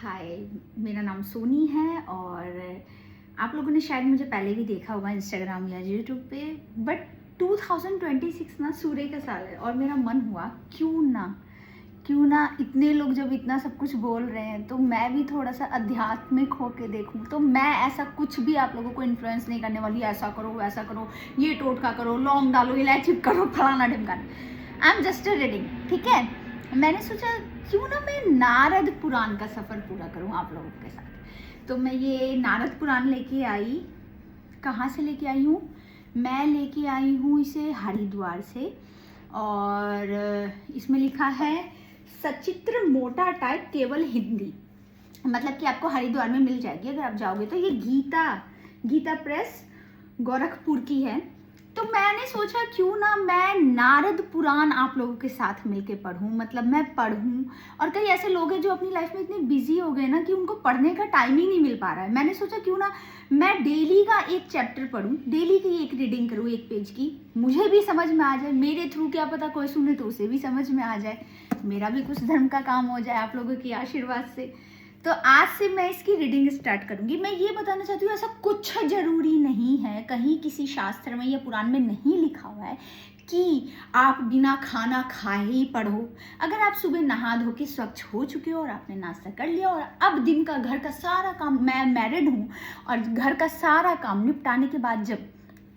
हाय, मेरा नाम सोनी है और आप लोगों ने शायद मुझे पहले भी देखा होगा इंस्टाग्राम या यूट्यूब पे। बट 2026 ना सूर्य का साल है और मेरा मन हुआ क्यों ना इतने लोग जब इतना सब कुछ बोल रहे हैं तो मैं भी थोड़ा सा आध्यात्मिक होके देखूं। तो मैं ऐसा कुछ भी आप लोगों को इन्फ्लुएंस नहीं करने वाली, ऐसा करो वैसा करो, ये टोटका करो, लौंग डालो, इलायची करो, फलाना ढिमकाना। I am just a reading, ठीक है। मैंने सोचा क्यों ना मैं नारद पुराण का सफ़र पूरा करूं आप लोगों के साथ। तो मैं ये नारद पुराण लेके आई। कहाँ से लेके आई हूँ? मैं लेके आई हूँ इसे हरिद्वार से। और इसमें लिखा है सचित्र मोटा टाइप केवल हिंदी, मतलब कि आपको हरिद्वार में मिल जाएगी अगर आप जाओगे तो। ये गीता प्रेस गोरखपुर की है। तो मैंने सोचा क्यों ना मैं नारद पुराण आप लोगों के साथ मिलके पढूं, मतलब मैं पढूं। और कई ऐसे लोग हैं जो अपनी लाइफ में इतने बिजी हो गए ना कि उनको पढ़ने का टाइम ही नहीं मिल पा रहा है। मैंने सोचा क्यों ना मैं डेली का एक चैप्टर पढूं, डेली की एक रीडिंग करूं, एक पेज की। मुझे भी समझ में आ जाए, मेरे थ्रू क्या पता कोई सुने तो उसे भी समझ में आ जाए, मेरा भी कुछ धर्म का काम हो जाए आप लोगों की आशीर्वाद से। तो आज से मैं इसकी रीडिंग स्टार्ट करूंगी। मैं ये बताना चाहती हूँ ऐसा कुछ जरूरी नहीं है, कहीं किसी शास्त्र में या पुराण में नहीं लिखा हुआ है कि आप बिना खाना खाए ही पढ़ो। अगर आप सुबह नहा धो के स्वच्छ हो चुके हो और आपने नाश्ता कर लिया और अब दिन का घर का सारा काम, मैं मैरिड हूँ और घर का सारा काम निपटाने के बाद जब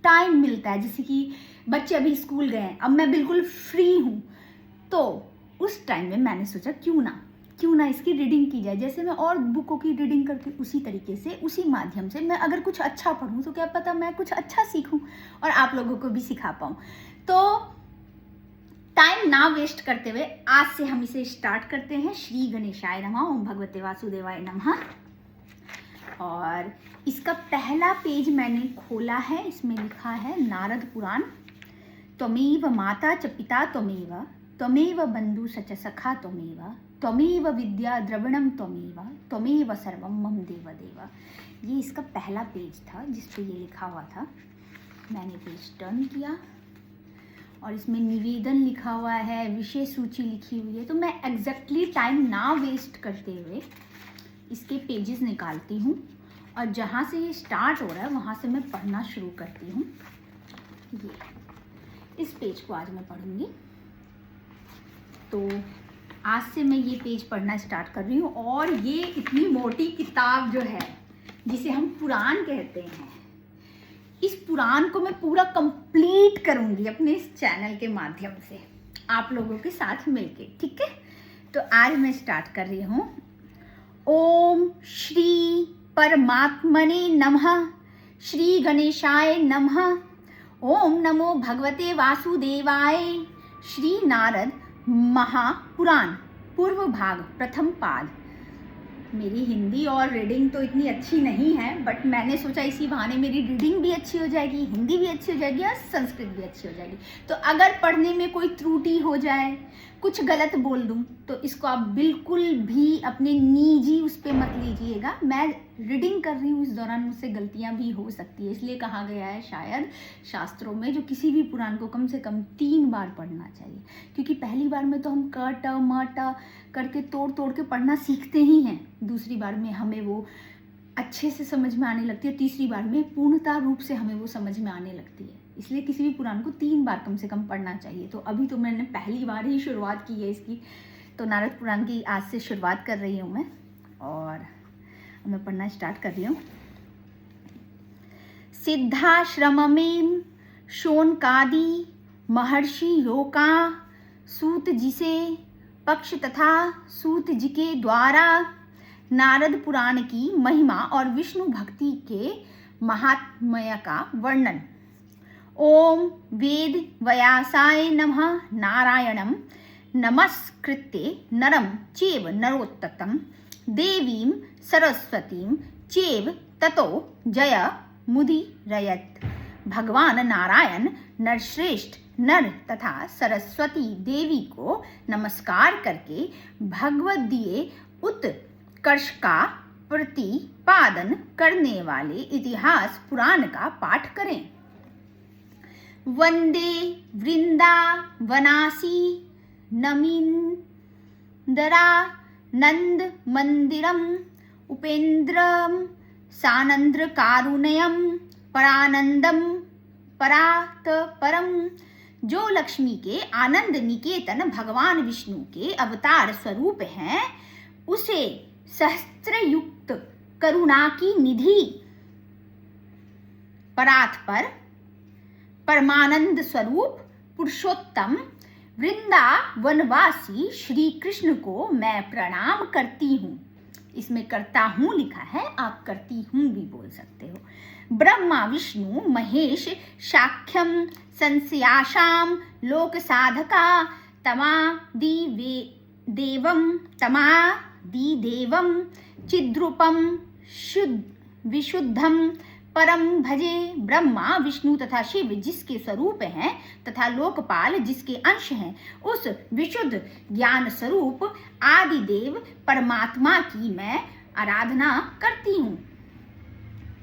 टाइम मिलता है, जैसे कि बच्चे अभी स्कूल गए हैं, अब मैं बिल्कुल फ्री हूँ, तो उस टाइम में मैंने सोचा क्यों ना इसकी रीडिंग की जाए। जैसे मैं और बुकों की रीडिंग करती हूँ उसी तरीके से, उसी माध्यम से मैं अगर कुछ अच्छा पढूं तो क्या पता मैं कुछ अच्छा सीखूं और आप लोगों को भी सिखा पाऊं। तो टाइम ना वेस्ट करते हुए आज से हम इसे स्टार्ट करते हैं। श्री गणेशाय नमः, ओम भगवते वासुदेवाय नमः। और इसका पहला पेज मैंने खोला है, इसमें लिखा है नारद पुराण। त्वमेव माता च पिता त्वमेव बंधु सच सखा त्वमेव विद्या द्रविणम त्वमेव सर्वम मम देव देव। ये इसका पहला पेज था जिस पे ये लिखा हुआ था। मैंने पेज टर्न किया और इसमें निवेदन लिखा हुआ है, विषय सूची लिखी हुई है। तो मैं एग्जैक्टली टाइम ना वेस्ट करते हुए इसके पेजेस निकालती हूँ और जहाँ से ये स्टार्ट हो रहा है वहाँ से मैं पढ़ना शुरू करती हूँ। ये इस पेज को आज मैं पढ़ूंगी। तो आज से मैं ये पेज पढ़ना स्टार्ट कर रही हूँ। और ये इतनी मोटी किताब जो है जिसे हम पुराण कहते हैं, इस पुराण को मैं पूरा कंप्लीट करूँगी अपने इस चैनल के माध्यम से आप लोगों के साथ मिलके, ठीक है। तो आज मैं स्टार्ट कर रही हूँ। ओम श्री परमात्मने नमः, श्री गणेशाय नमः, ओम नमो भगवते वासुदेवाय। श्री नारद महापुराण पूर्व भाग प्रथम पाद। मेरी हिंदी और रीडिंग तो इतनी अच्छी नहीं है, बट मैंने सोचा इसी बहाने मेरी रीडिंग भी अच्छी हो जाएगी, हिंदी भी अच्छी हो जाएगी और संस्कृत भी अच्छी हो जाएगी। तो अगर पढ़ने में कोई त्रुटि हो जाए, कुछ गलत बोल दूं, तो इसको आप बिल्कुल भी अपने निजी उस पर मत लीजिएगा। मैं रीडिंग कर रही हूँ, इस दौरान मुझसे गलतियाँ भी हो सकती है। इसलिए कहा गया है शायद शास्त्रों में, जो किसी भी पुराण को कम से कम 3 बार पढ़ना चाहिए, क्योंकि पहली बार में तो हम क ट म ट करके तोड़ के पढ़ना सीखते ही हैं। दूसरी बार में हमें वो अच्छे से समझ में आने लगती है, तीसरी बार में पूर्णता रूप से हमें वो समझ में आने लगती है। इसलिए किसी भी पुराण को 3 बार कम से कम पढ़ना चाहिए। तो अभी तो मैंने पहली बार ही शुरुआत की है इसकी, तो नारद पुराण की आज से शुरुआत कर रही हूँ मैं और मैं पढ़ना स्टार्ट कर रही हूँ। सिद्धाश्रममें शौनकादि महर्षि योका सूत जी से पक्ष तथा सूत जी के द्वारा नारद पुराण की महिमा और विष्णु भक्ति के महात्म्य का वर्णन। ओम वेद व्यासाय नमः, नारायणं नमस्कृत्य नरं चैव नरोत्तमं देवीं सरस्वतीं चैव ततो जय मुदीरयेत्। भगवान नारायण नरश्रेष्ठ नर तथा सरस्वती देवी को नमस्कार करके भगवदीय उत्कर्ष का प्रतिपादन करने वाले इतिहास पुराण का पाठ करें। वंदे वृंदावनासी नमिंदरा नंद मंदिरम उपेन्द्रम सानंद्र कारुण्यम परानंदम परात परम। जो लक्ष्मी के आनंद निकेतन भगवान विष्णु के अवतार स्वरूप हैं, उसे सहस्त्रयुक्त करुणा की निधि परात पर परमानंद स्वरूप पुरुषोत्तम वृंदावनवासी श्री कृष्ण को मैं प्रणाम करती हूँ। इसमें करता हूँ लिखा है, आप करती हूँ भी बोल सकते हो। ब्रह्मा विष्णु महेश शाख्यम संस्याशाम लोक साधका तमादिदेवम चिद्रूपम विशुद्धम परम भजे। ब्रह्मा विष्णु तथा शिव जिसके स्वरूप हैं तथा लोकपाल जिसके अंश हैं, उस विशुद्ध ज्ञान स्वरूप आदिदेव परमात्मा की मैं आराधना करती हूँ।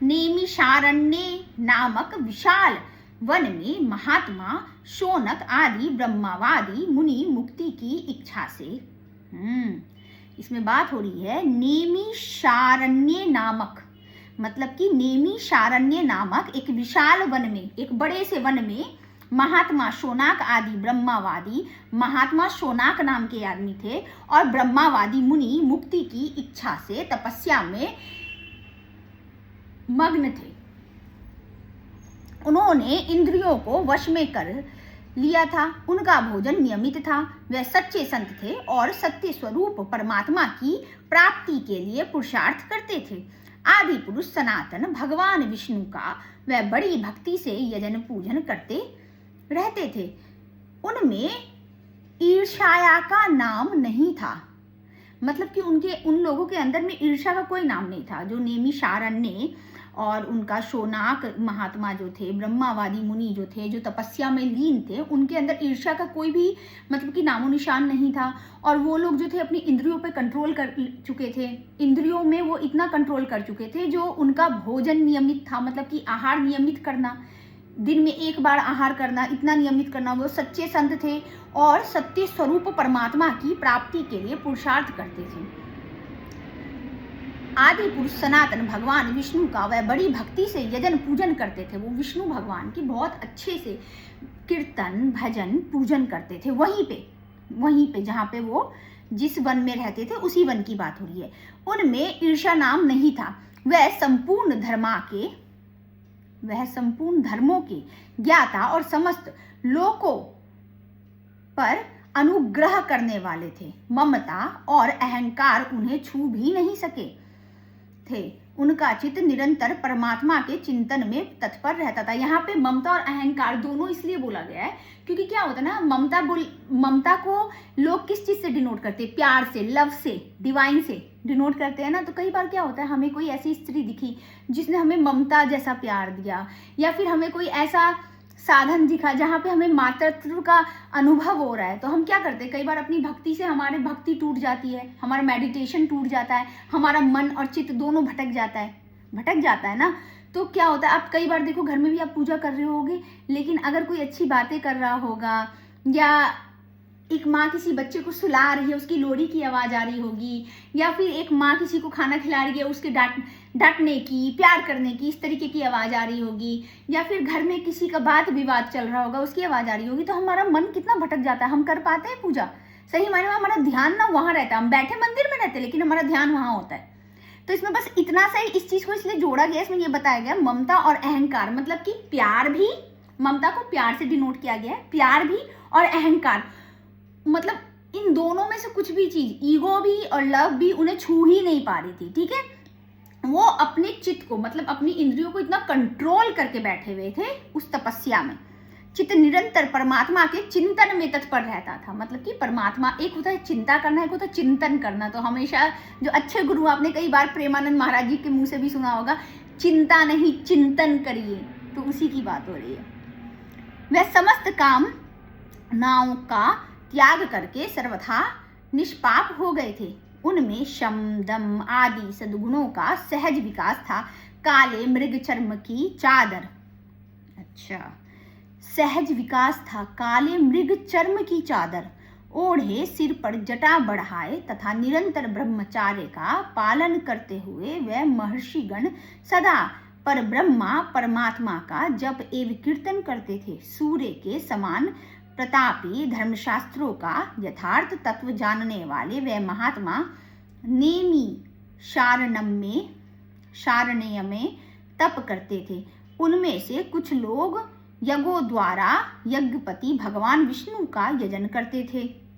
नेमिषारण्य नामक विशाल वन में महात्मा शौनक आदि ब्रह्मवादी मुनि मुक्ति की इच्छा से, इसमें बात हो रही है नेमिषारण्य नामक, मतलब कि नेमिषारण्य नामक एक विशाल वन में, एक बड़े से वन में महात्मा शौनक आदि ब्रह्मवादी, महात्मा शौनक नाम के आदमी थे और ब्रह्मवादी मुनि मुक्ति की इच्छा से तपस्या में मग्न थे। उन्होंने इंद्रियों को वश में कर लिया था, उनका भोजन नियमित था, वे सच्चे संत थे और सत्य स्वरूप परमात्मा की प्राप्ति के लिए पुरुषार्थ करते थे। आदि पुरुष सनातन भगवान विष्णु का वह बड़ी भक्ति से यजन पूजन करते रहते थे। उनमें ईर्ष्या का नाम नहीं था, मतलब कि उन लोगों के अंदर में ईर्ष्या का कोई नाम नहीं था। जो नेमिषारण्य और उनका शौनक महात्मा जो थे, ब्रह्मवादी मुनि जो थे, जो तपस्या में लीन थे, उनके अंदर ईर्ष्या का कोई भी मतलब कि नामो निशान नहीं था। और वो लोग जो थे अपनी इंद्रियों पे कंट्रोल कर चुके थे, इंद्रियों में वो इतना कंट्रोल कर चुके थे, जो उनका भोजन नियमित था, मतलब कि आहार नियमित करना, दिन में एक बार आहार करना, इतना नियमित करना। वो सच्चे संत थे और सत्य स्वरूप परमात्मा की प्राप्ति के लिए पुरुषार्थ करते थे। आदि पुरुष सनातन भगवान विष्णु का वह बड़ी भक्ति से यजन पूजन करते थे। वो विष्णु भगवान की बहुत अच्छे से कीर्तन भजन पूजन करते थे। वहीं पे जहाँ पे वो जिस वन में रहते थे उसी वन की बात हो रही है। उनमें ईर्ष्या नाम नहीं था। वह संपूर्ण धर्मों के ज्ञाता और समस्त लोकों पर अनुग्रह करने वाले थे। ममता और अहंकार उन्हें छू भी नहीं सके थे। उनका चित्त निरंतर परमात्मा के चिंतन में तत्पर रहता था। यहाँ पे ममता और अहंकार दोनों इसलिए बोला गया है क्योंकि क्या होता है ना, ममता को लोग किस चीज से डिनोट करते हैं? प्यार से, लव से, डिवाइन से डिनोट करते हैं ना। तो कई बार क्या होता है, हमें कोई ऐसी स्त्री दिखी जिसने हमें ममता जैसा प्यार दिया, या फिर हमें कोई ऐसा साधन दिखा जहाँ पे हमें मातृत्व का अनुभव हो रहा है, तो हम क्या करते हैं, कई बार अपनी भक्ति से हमारी भक्ति टूट जाती है, हमारा मेडिटेशन टूट जाता है, हमारा मन और चित्त दोनों भटक जाता है ना। तो क्या होता है, आप कई बार देखो घर में भी आप पूजा कर रहे होगे, लेकिन अगर कोई अच्छी बातें कर रहा होगा, या एक माँ किसी बच्चे को सुला रही है, उसकी लोरी की आवाज़ आ रही होगी, या फिर एक माँ किसी को खाना खिला रही है, उसके डांटने की, प्यार करने की, इस तरीके की आवाज़ आ रही होगी, या फिर घर में किसी का बात विवाद चल रहा होगा, उसकी आवाज़ आ रही होगी, तो हमारा मन कितना भटक जाता है। हम कर पाते हैं पूजा? सही मायने में हमारा ध्यान ना वहाँ रहता है। हम बैठे मंदिर में रहते, लेकिन हमारा ध्यान वहाँ होता है। तो इसमें बस इतना सा ही इस चीज़ को इसलिए जोड़ा गया, इसमें ये बताया गया ममता और अहंकार, मतलब कि प्यार भी, ममता को प्यार से डिनोट किया गया है, प्यार भी और अहंकार, मतलब इन दोनों में से कुछ भी चीज, ईगो भी और लव भी उन्हें छू ही नहीं पा रही थी। ठीक है, वो अपने चित्त को, मतलब अपनी इंद्रियों को इतना कंट्रोल करके बैठे हुए थे उस तपस्या में। चित्त निरंतर परमात्मा के चिंतन में तत्पर रहता था। मतलब कि परमात्मा, एक होता है चिंता करना, एक होता है चिंतन करना। तो हमेशा जो अच्छे गुरु, आपने कई बार प्रेमानंद महाराज जी के मुंह से भी सुना होगा, चिंता नहीं चिंतन करिए, तो उसी की बात हो रही है। वह समस्त काम नाओं का त्याग करके सर्वथा निष्पाप हो गए थे। उनमें शम दम आदि सद्गुणों का सहज विकास था। काले मृग चर्म की चादर, अच्छा, सहज विकास था। काले मृग चर्म की चादर ओढ़े सिर पर जटा बढ़ाए तथा निरंतर ब्रह्मचार्य का पालन करते हुए वह महर्षिगण सदा पर ब्रह्मा परमात्मा का जप एवं कीर्तन करते थे। सूर्य के समान प्रतापी धर्मशास्त्रों का यथार्थ तत्व जानने वाले वह महात्मा नेमी शारण्य में तप करते थे। उनमें से कुछ लोग यज्ञों द्वारा यज्ञपति भगवान विष्णु का यजन करते थे।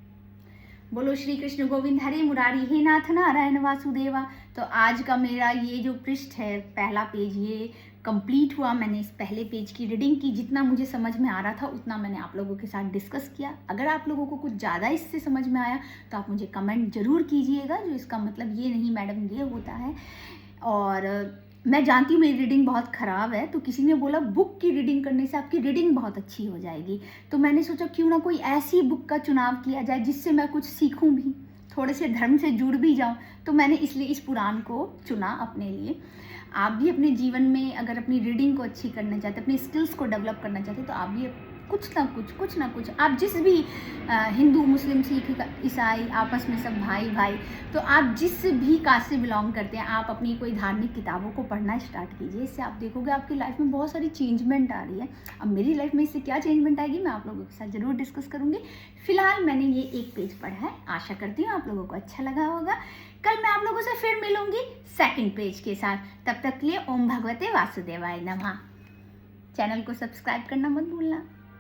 बोलो श्री कृष्ण गोविंद हरे मुरारी, हे नाथ नारायण वासुदेवा। तो आज का मेरा ये जो पृष्ठ है, पहला पेज, ये कंप्लीट हुआ। मैंने इस पहले पेज की रीडिंग की, जितना मुझे समझ में आ रहा था उतना मैंने आप लोगों के साथ डिस्कस किया। अगर आप लोगों को कुछ ज़्यादा इससे समझ में आया तो आप मुझे कमेंट जरूर कीजिएगा, जो इसका मतलब ये नहीं मैडम ये होता है। और मैं जानती हूँ मेरी रीडिंग बहुत ख़राब है, तो किसी ने बोला बुक की रीडिंग करने से आपकी रीडिंग बहुत अच्छी हो जाएगी। तो मैंने सोचा क्यों ना कोई ऐसी बुक का चुनाव किया जाए जिससे मैं कुछ सीखूं भी, थोड़े से धर्म से जुड़ भी जाऊं। तो मैंने इसलिए इस पुराण को चुना अपने लिए। आप भी अपने जीवन में अगर अपनी रीडिंग को अच्छी करना चाहते, अपनी स्किल्स को डेवलप करना चाहते, तो आप भी कुछ ना कुछ आप जिस भी हिंदू मुस्लिम सिख ईसाई आपस में सब भाई भाई, तो आप जिस भी कास्ट से बिलोंग करते हैं, आप अपनी कोई धार्मिक किताबों को पढ़ना स्टार्ट कीजिए। इससे आप देखोगे आपकी लाइफ में बहुत सारी चेंजमेंट आ रही है। अब मेरी लाइफ में इससे क्या चेंजमेंट आएगी मैं आप लोगों के साथ ज़रूर डिस्कस करूँगी। फिलहाल मैंने ये एक पेज पढ़ा है, आशा करती हूँ आप लोगों को अच्छा लगा होगा। कल मैं आप लोगों से फिर मिलूंगी सेकंड पेज के साथ। तब तक के लिए ओम भगवते वासुदेवाय नमः। चैनल को सब्सक्राइब करना मत भूलना।